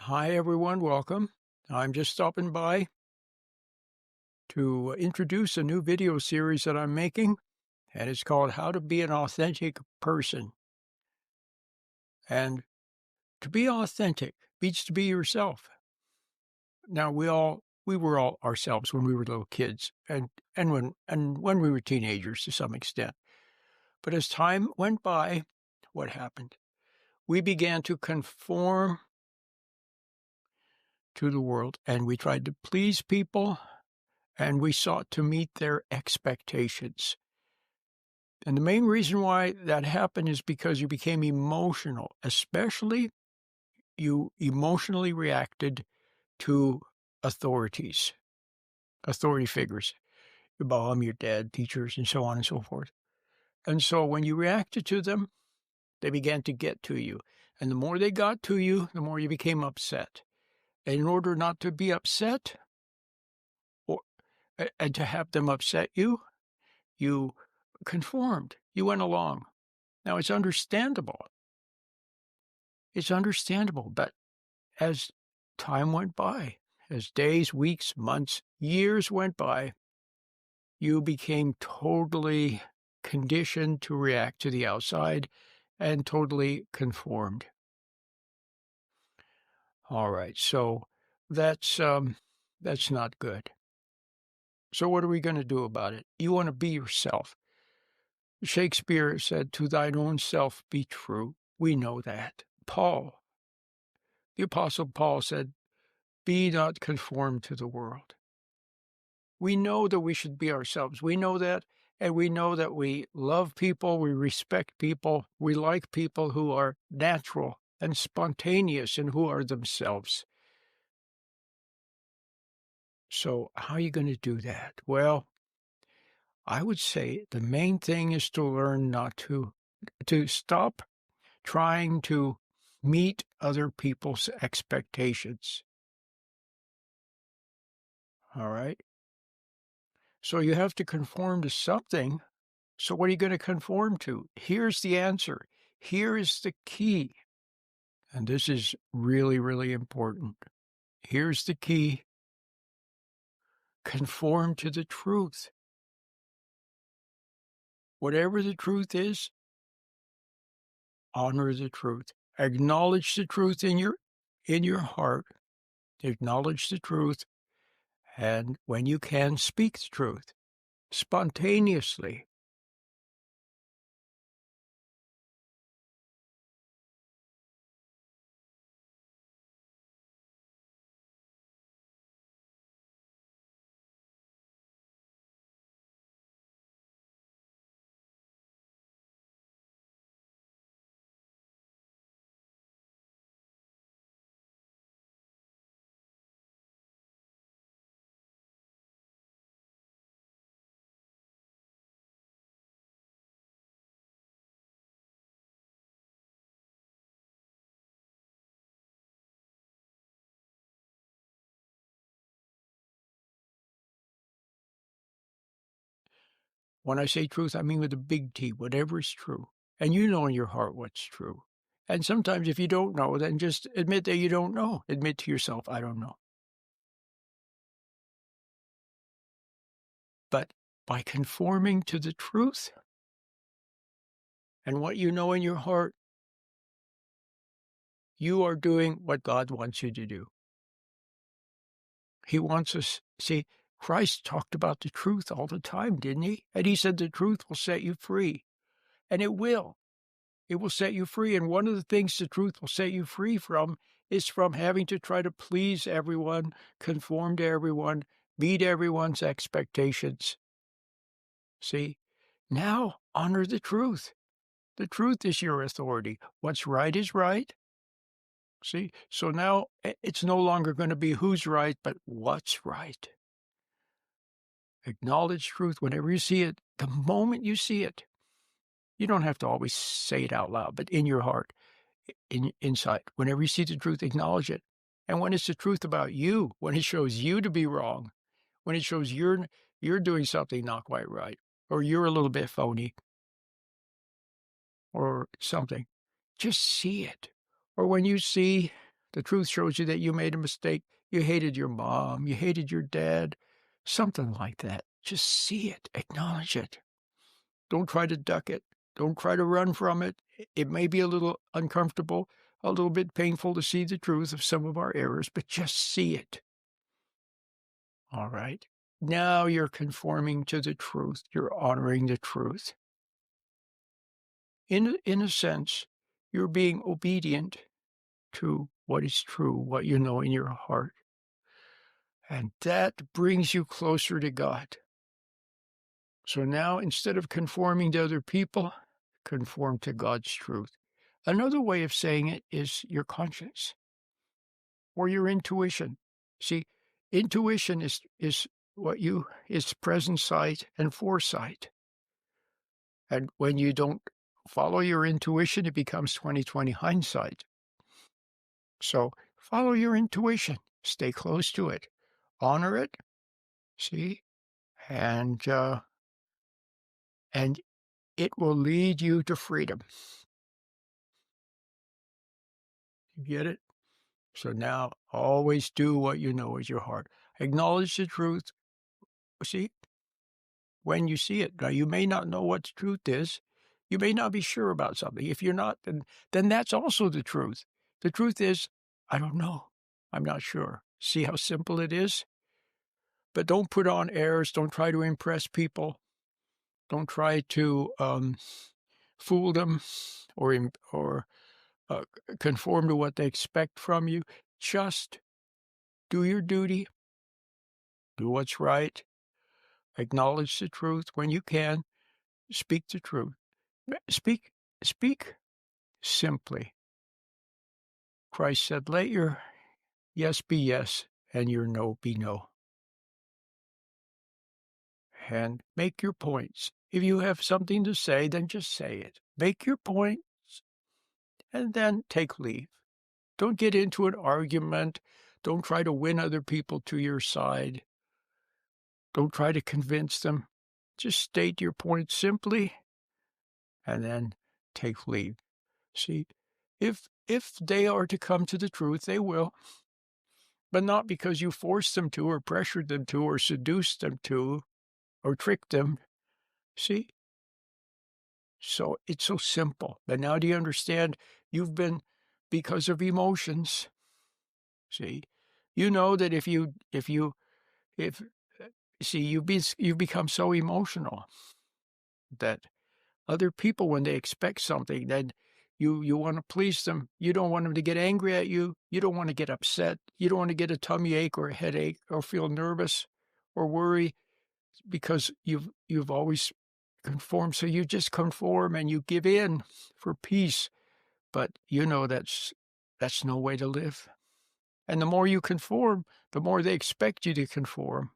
Hi, everyone. Welcome. I'm just stopping by to introduce a new video series that I'm making, and it's called How to Be an Authentic Person. And to be authentic means to be yourself. Now, we were all ourselves when we were little kids and when we were teenagers to some extent. But as time went by, what happened? We began to conform to the world, and we tried to please people, and we sought to meet their expectations. And the main reason why that happened is because you became emotional, especially you emotionally reacted to authorities, authority figures, your mom, your dad, teachers, and so on and so forth. And so when you reacted to them, they began to get to you. And the more they got to you, the more you became upset. And in order not to be upset or and to have them upset you, you conformed. You went along. Now it's understandable. It's understandable, but as time went by, as days, weeks, months, years went by, you became totally conditioned to react to the outside and totally conformed. All right, so that's not good. So what are we going to do about it? You want to be yourself. Shakespeare said, "To thine own self be true." We know that. The Apostle Paul said, "Be not conformed to the world." We know that we should be ourselves. We know that, and we know that we love people, we respect people, we like people who are natural and spontaneous and who are themselves. So how are you going to do that? Well, I would say the main thing is to learn not to stop trying to meet other people's expectations. All right? So you have to conform to something. So what are you going to conform to? Here's the answer. Here is the key. And this is really, really important. Here's the key. Conform to the truth. Whatever the truth is, honor the truth. Acknowledge the truth in your heart. Acknowledge the truth. And when you can, speak the truth spontaneously. When I say truth, I mean with a big T, whatever is true. And you know in your heart what's true. And sometimes if you don't know, then just admit that you don't know. Admit to yourself, I don't know. But by conforming to the truth and what you know in your heart, you are doing what God wants you to do. He wants us, see, Christ talked about the truth all the time, didn't he? And he said the truth will set you free. And it will. It will set you free. And one of the things the truth will set you free from is from having to try to please everyone, conform to everyone, meet everyone's expectations. See, now honor the truth. The truth is your authority. What's right is right. See, so now it's no longer going to be who's right, but what's right. Acknowledge truth whenever you see it. The moment you see it, you don't have to always say it out loud, but in your heart, inside, whenever you see the truth, acknowledge it. And when it's the truth about you, when it shows you to be wrong, when it shows you're doing something not quite right, or you're a little bit phony, or something, just see it. Or when you see The truth shows you that you made a mistake. You hated your mom. You hated your dad. Something like that. Just see it. Acknowledge it. Don't try to duck it. Don't try to run from it. It may be a little uncomfortable, a little bit painful to see the truth of some of our errors, but just see it. All right? Now you're conforming to the truth. You're honoring the truth. In a sense, you're being obedient to what is true, what you know in your heart. And that brings you closer to God. So now, instead of conforming to other people, conform to God's truth. Another way of saying it is your conscience or your intuition. See, intuition is present sight and foresight. And when you don't follow your intuition, it becomes 20/20 hindsight. So follow your intuition. Stay close to it. Honor it. See? And it will lead you to freedom. You get it? So now always do what you know is your heart. Acknowledge the truth. See? When you see it. Now, you may not know what the truth is. You may not be sure about something. If you're not, then that's also the truth. The truth is, I don't know. I'm not sure. See how simple it is? But don't put on airs. Don't try to impress people. Don't try to fool them or conform to what they expect from you. Just do your duty. Do what's right. Acknowledge the truth when you can. Speak the truth. Speak simply. Christ said, let your yes be yes and your no be no. And make your points. If you have something to say, then just say it. Make your points and then take leave. Don't get into an argument. Don't try to win other people to your side. Don't try to convince them. Just state your point simply and then take leave. See, if they are to come to the truth, they will. But not because you forced them to or pressured them to or seduced them to or tricked them. See? So it's so simple. But now do you understand? You've been, because of emotions, see? You know that if you've become so emotional that other people, when they expect something, then you want to please them. You don't want them to get angry at you. You don't want to get upset. You don't want to get a tummy ache or a headache or feel nervous or worry because you've always conformed. So you just conform and you give in for peace. But you know that's no way to live. And the more you conform, the more they expect you to conform.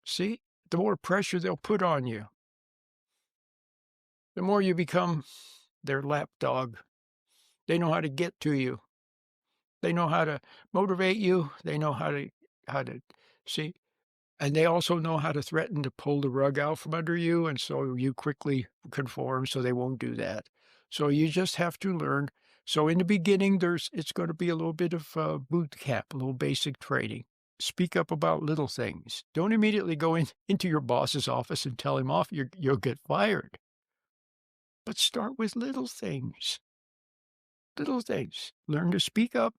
See? The more pressure they'll put on you. The more you become their lapdog. They know how to get to you. They know how to motivate you. They know how to see. And they also know how to threaten to pull the rug out from under you. And so you quickly conform so they won't do that. So you just have to learn. So in the beginning, it's going to be a little bit of boot camp, a little basic training. Speak up about little things. Don't immediately go into your boss's office and tell him off. You'll get fired. But start with little things. Little things. Learn to speak up.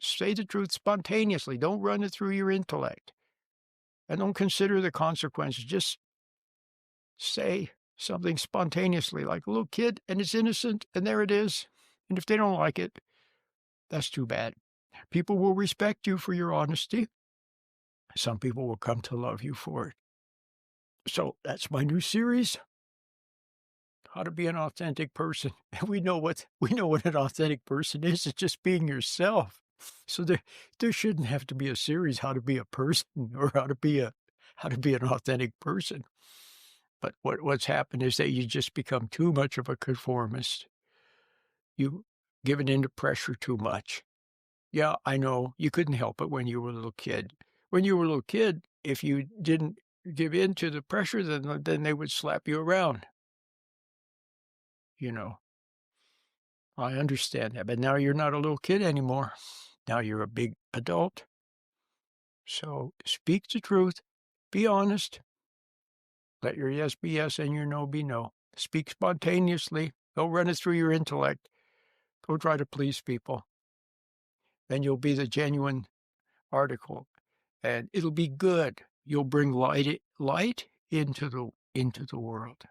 Say the truth spontaneously. Don't run it through your intellect. And don't consider the consequences. Just say something spontaneously, like a little kid, and it's innocent, and there it is. And if they don't like it, that's too bad. People will respect you for your honesty. Some people will come to love you for it. So that's my new series, How to Be an Authentic Person. And we know what an authentic person is. It's just being yourself. So there shouldn't have to be a series, How to Be a Person, or how to be an authentic person. But what's happened is that you just become too much of a conformist. You've given in to pressure too much. Yeah, I know. You couldn't help it when you were a little kid. When you were a little kid, if you didn't give in to the pressure, then they would slap you around. You know. I understand that, but now you're not a little kid anymore. Now you're a big adult. So speak the truth, be honest, let your yes be yes and your no be no. Speak spontaneously, don't run it through your intellect. Don't try to please people. Then you'll be the genuine article, and it'll be good. You'll bring light into the world.